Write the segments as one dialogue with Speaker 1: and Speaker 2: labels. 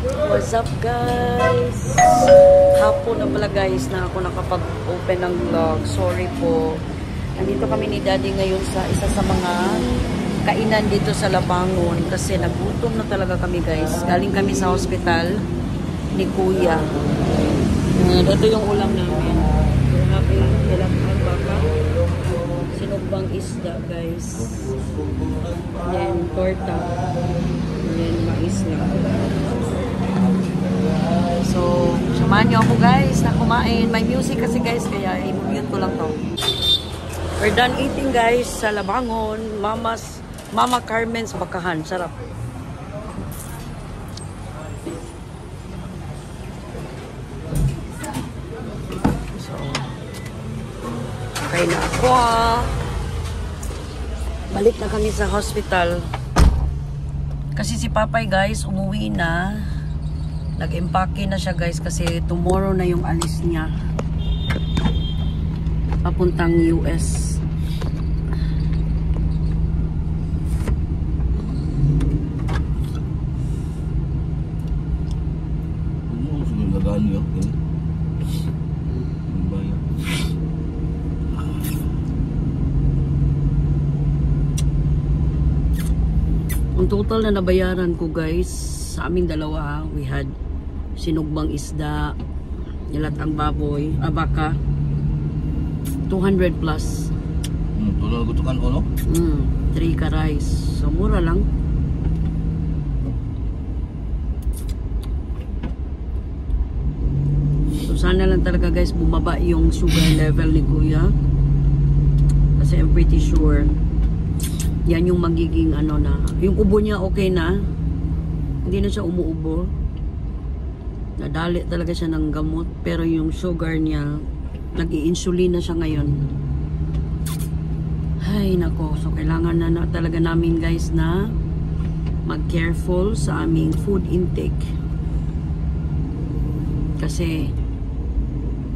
Speaker 1: What's up guys? Hapon na pala guys na ako nakapag-open ng vlog. Sorry po. Nandito kami ni Daddy ngayon sa isa sa mga kainan dito sa Labangon kasi nagutom na talaga kami guys. Galing kami sa hospital ni Kuya. Ito yung ulam namin. Dalakang baka. Sinugbang isda guys. Then torta. Then mais lang. So, samahan niyo ako guys na kumain. May music kasi guys, kaya i-mute ko lang to. We're done eating guys sa Labangon. Mama Carmen's Bakahan. Sarap. So, kain na ako. Balik na kami sa hospital. Kasi si Papay guys, umuwi na. Nag-empake na siya guys kasi tomorrow na yung alis niya. Papuntang US. Ang total na nabayaran ko guys sa aming dalawa, we had sinugbang isda, nilatang baboy, baka 200 plus.
Speaker 2: Tulong gutukan ko no?
Speaker 1: 3 ka rice. So mura lang. So sana lang talaga guys bumaba yung sugar level ni Kuya. Kasi I'm pretty sure yan yung magiging ano na. Yung ubo niya okay na. Hindi na siya umuubo. Nadali talaga siya ng gamot. Pero yung sugar niya, nag-i-insulin na siya ngayon. Ay, nako. So, kailangan na talaga namin guys na mag-careful sa aming food intake. Kasi,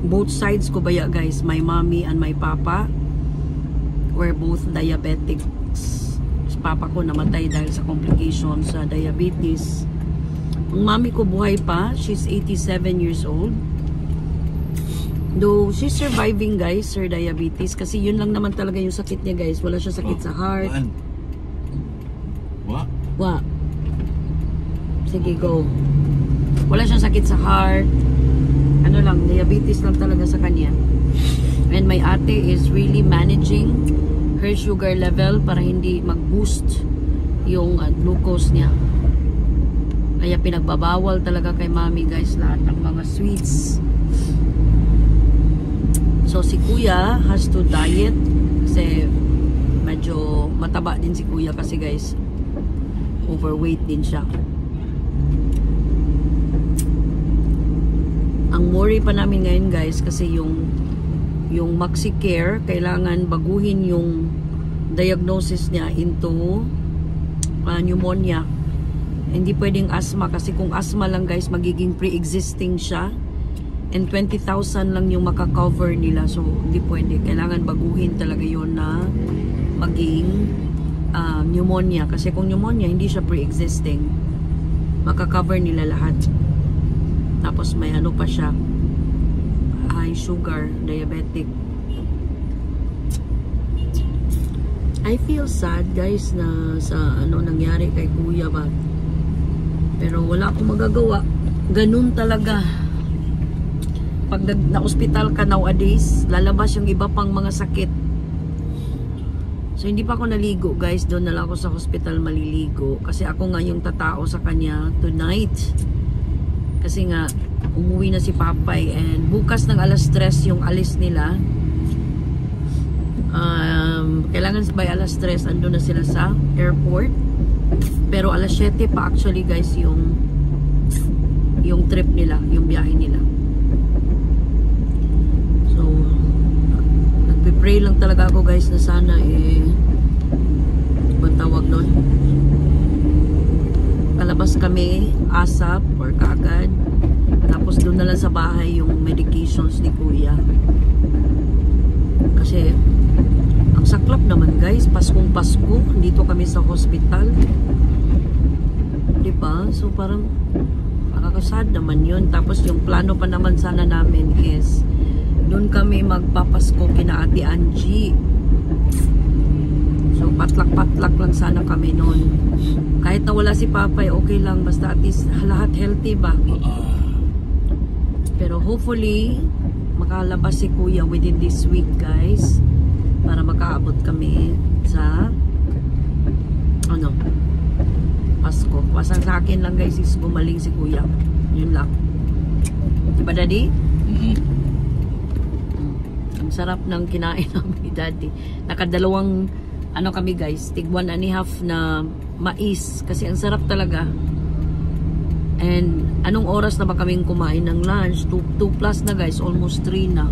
Speaker 1: both sides ko ba ya guys, my mommy and my papa were both diabetics. Papa ko namatay dahil sa complications sa diabetes. Ang mami ko buhay pa. She's 87 years old. Though she's surviving guys, her diabetes. Kasi yun lang naman talaga yung sakit niya guys. Wala siya sakit sa heart. What? Sige, go. Wala siyang sakit sa heart. Ano lang, diabetes lang talaga sa kanya. And my ate is really managing her sugar level para hindi mag-boost yung glucose niya. Kaya pinagbabawal talaga kay mami guys lahat ng mga sweets. So si Kuya has to diet kasi medyo mataba din si Kuya kasi guys overweight din siya. Ang worry pa namin ngayon guys kasi yung MaxiCare kailangan baguhin yung diagnosis niya into pneumonia. Hindi pwedeng asthma kasi kung asthma lang guys magiging pre-existing siya and 20,000 lang yung makakover nila, so hindi pwede. Kailangan baguhin talaga yon na maging pneumonia kasi kung pneumonia hindi siya pre-existing, makakover nila lahat. Tapos may ano pa siya, high sugar, diabetic. I feel sad guys na sa ano nangyari kay Kuya ba. Pero wala akong magagawa. Ganun talaga. Pag na-hospital ka nowadays, lalabas yung iba pang mga sakit. So hindi pa ako naligo guys. Doon na lang ako sa hospital maliligo. Kasi ako nga yung tatao sa kanya tonight. Kasi nga umuwi na si Papay and bukas ng alas 3 yung alis nila. Kailangan by alas 3 andun na sila sa airport. Pero alas 7 pa actually guys yung trip nila, yung biyahe nila. So nagpe-pray lang talaga ako guys na sana tawag nun, kalabas kami ASAP or kaagad. Tapos doon na lang sa bahay yung medications ni Kuya. Kasi ang saklap naman guys, Paskong Pasko dito kami sa hospital, diba? So parang Nakakasad naman yun. Tapos yung plano pa naman sana namin is doon kami magpapasko kina Ate Angie. So patlak-patlak lang sana kami noon. Kahit na wala si Papay, okay lang. Basta at least lahat healthy ba? Pero hopefully makalabas si Kuya within this week, guys. Para makaabot kami sa ano, Pasko. Pasang sa akin lang, guys, is gumaling si Kuya. Yun lang. Diba, Daddy? Ang sarap ng kinain namin ni Daddy. Nakadalawang ano kami, guys, tig 1.5 na mais. Kasi ang sarap talaga. And anong oras na ba kaming kumain ng lunch? 2 plus na, guys. Almost 3 na.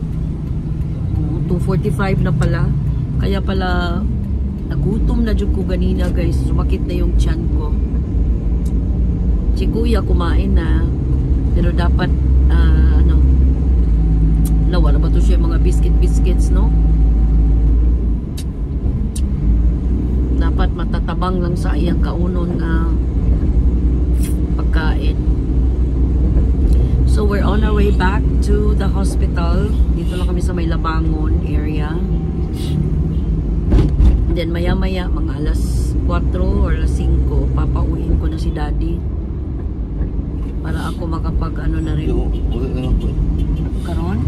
Speaker 1: 2:45 na pala. Kaya pala nagutom na dyan ko ganina, guys. Sumakit na yung tiyan ko. Si Kuya kumain na. Pero dapat ano, wala ba to siya mga biscuits, no? Dapat matatabang lang sa iyang kaunon na pagkain. So we're on our way back to the hospital. Dito lang kami sa may Labangon area. And then maya-maya, mga alas 4 or alas 5, papauwiin ko na si Daddy. Para ako makapag ano na rin. Karon?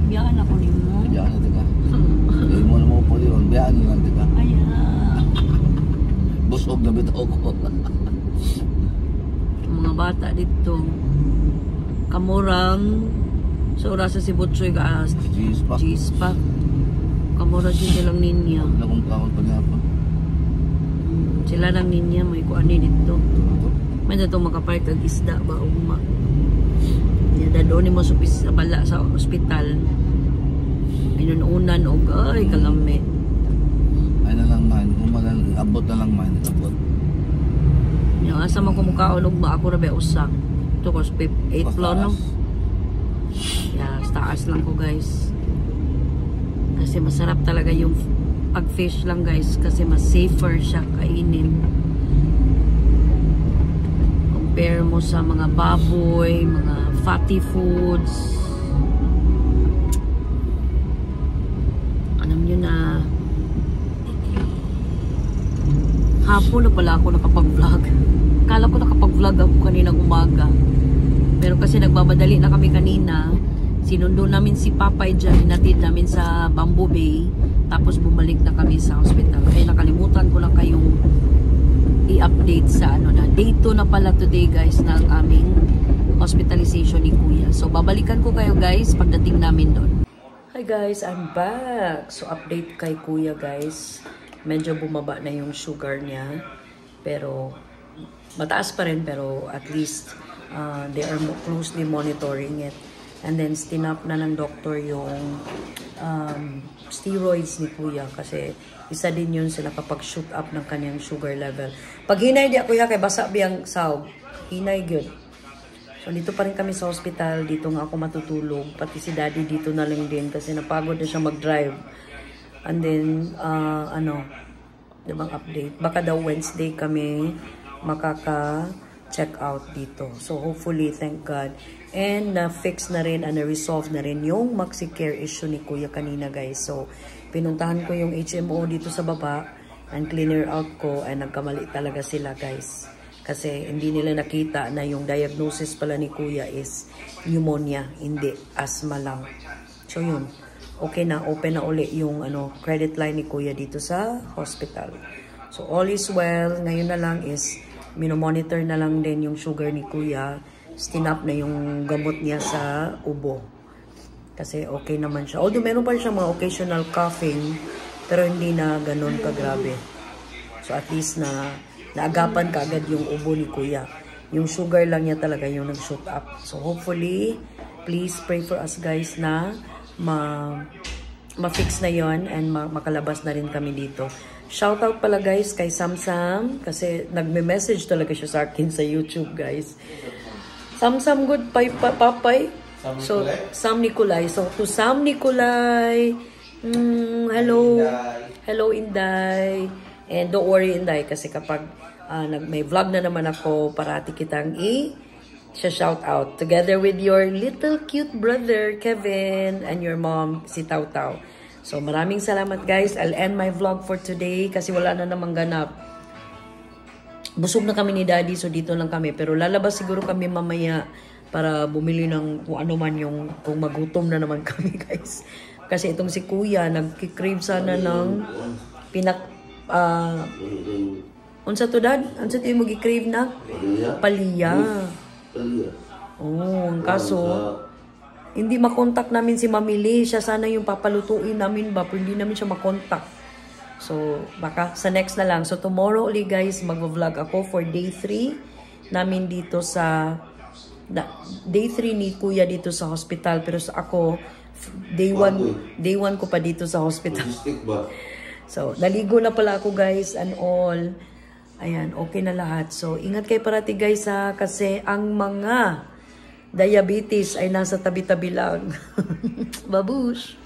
Speaker 1: Biyaan ako ni mo.
Speaker 2: Biyaan na tika. Hindi mo na mo po yun. Biyaan na lang tika.
Speaker 1: Ayan.
Speaker 2: Busog na bitaw ko.
Speaker 1: Mga bata dito. Kamurang sa orasa si Butchoy ka G-Spa. Kamurang sila lang ninya.
Speaker 2: Wala kong kaon pa niya pa.
Speaker 1: Sila lang ninya. May kuanin dito. May na itong makapark kag isda ba uma. Doon mo sa bala sa ospital. Ay nununan o ay kalami.
Speaker 2: Ay na lang man. Umalan, abot na lang man. Abot.
Speaker 1: Yung asa man kumukaon og ba ako rabe usak. Ito ko 8 floor no. Yeah, taas lang ko, guys. Kasi masarap talaga yung pag-fish lang, guys, kasi mas safer siya kainin. Compare mo sa mga baboy, mga fatty foods. Alam nyo na hapon na pala ako nakapag-vlog. Kala ko nakapag-vlog ako kaninang umaga. Pero kasi nagmamadali na kami kanina. Sinundo namin si Papay dyan. Hinatid namin sa Bamboo Bay. Tapos bumalik na kami sa hospital. Kaya nakalimutan ko lang kayong i-update sa ano na. Day 2 na pala today, guys, ng aming hospitalization ni Kuya. So babalikan ko kayo, guys, pagdating namin doon. Hi guys, I'm back. So update kay Kuya, guys. Medyo bumaba na yung sugar niya. Pero mataas pa rin, pero at least they are closely monitoring it. And then stinap na ng doctor yung steroids ni Kuya kasi isa din yun sa nakapag-shoot up ng kanyang sugar level. Pag hinay di Kuya kay basa biyang sawg, hinay good. So dito pa rin kami sa hospital, dito nga ako matutulog. Pati si Daddy dito na lang din kasi napagod na siya mag-drive. And then ano, diba update? Baka daw Wednesday kami makaka-check out dito. So hopefully, thank God. And na-fix na rin and na-resolve na rin yung MaxiCare issue ni Kuya kanina, guys. So pinuntahan ko yung HMO dito sa baba and cleaner out ko and nagkamali talaga sila, guys. Kasi hindi nila nakita na yung diagnosis pala ni Kuya is pneumonia, hindi asthma lang. So yun, okay na, open na uli yung ano, credit line ni Kuya dito sa hospital. So all is well. Ngayon na lang is minomonitor na lang din yung sugar ni Kuya. Stinap na yung gamot niya sa ubo. Kasi okay naman siya. Although meron pa siya mga occasional coughing, pero hindi na ganun kagrabe. So at least na naagapan kaagad yung ubo ni Kuya. Yung sugar lang niya talaga yung nag-shoot up. So hopefully, please pray for us, guys, na ma-fix na yon and makalabas na rin kami dito. Shoutout pala, guys, kay Samsam kasi nagme-message talaga siya sa akin sa YouTube, guys. Samsam good papay. So Sam Nicolay. So to Sam Nicolay, hello. Hello Inday. And don't worry, Inday, kasi kapag may vlog na naman ako, parati kitang siya shout out. Together with your little cute brother, Kevin, and your mom, si Tau Tau. So, maraming salamat guys. I'll end my vlog for today kasi wala na namang ganap. Busog na kami ni Daddy, so dito lang kami. Pero lalabas siguro kami mamaya para bumili ng kung ano man yung, kung magutom na naman kami guys. Kasi itong si Kuya, nagkikrave sana ng unsa to dad? Unsa to yung mag-crave na? Palya. Oh, ang kaso, hindi makontak namin si Mamili. Siya sana yung papalutuin namin ba, pero hindi namin siya makontak. So, baka sa next na lang. So, tomorrow ulit guys, mag-vlog ako for day 3 namin dito sa, day 3 ni Kuya dito sa hospital. Pero sa ako, day 1 ko pa dito sa hospital. So, naligo na pala ako guys and all. Ayan, okay na lahat. So, ingat kayo parati guys ha, kasi ang mga diabetes ay nasa tabi-tabi lang. Babush!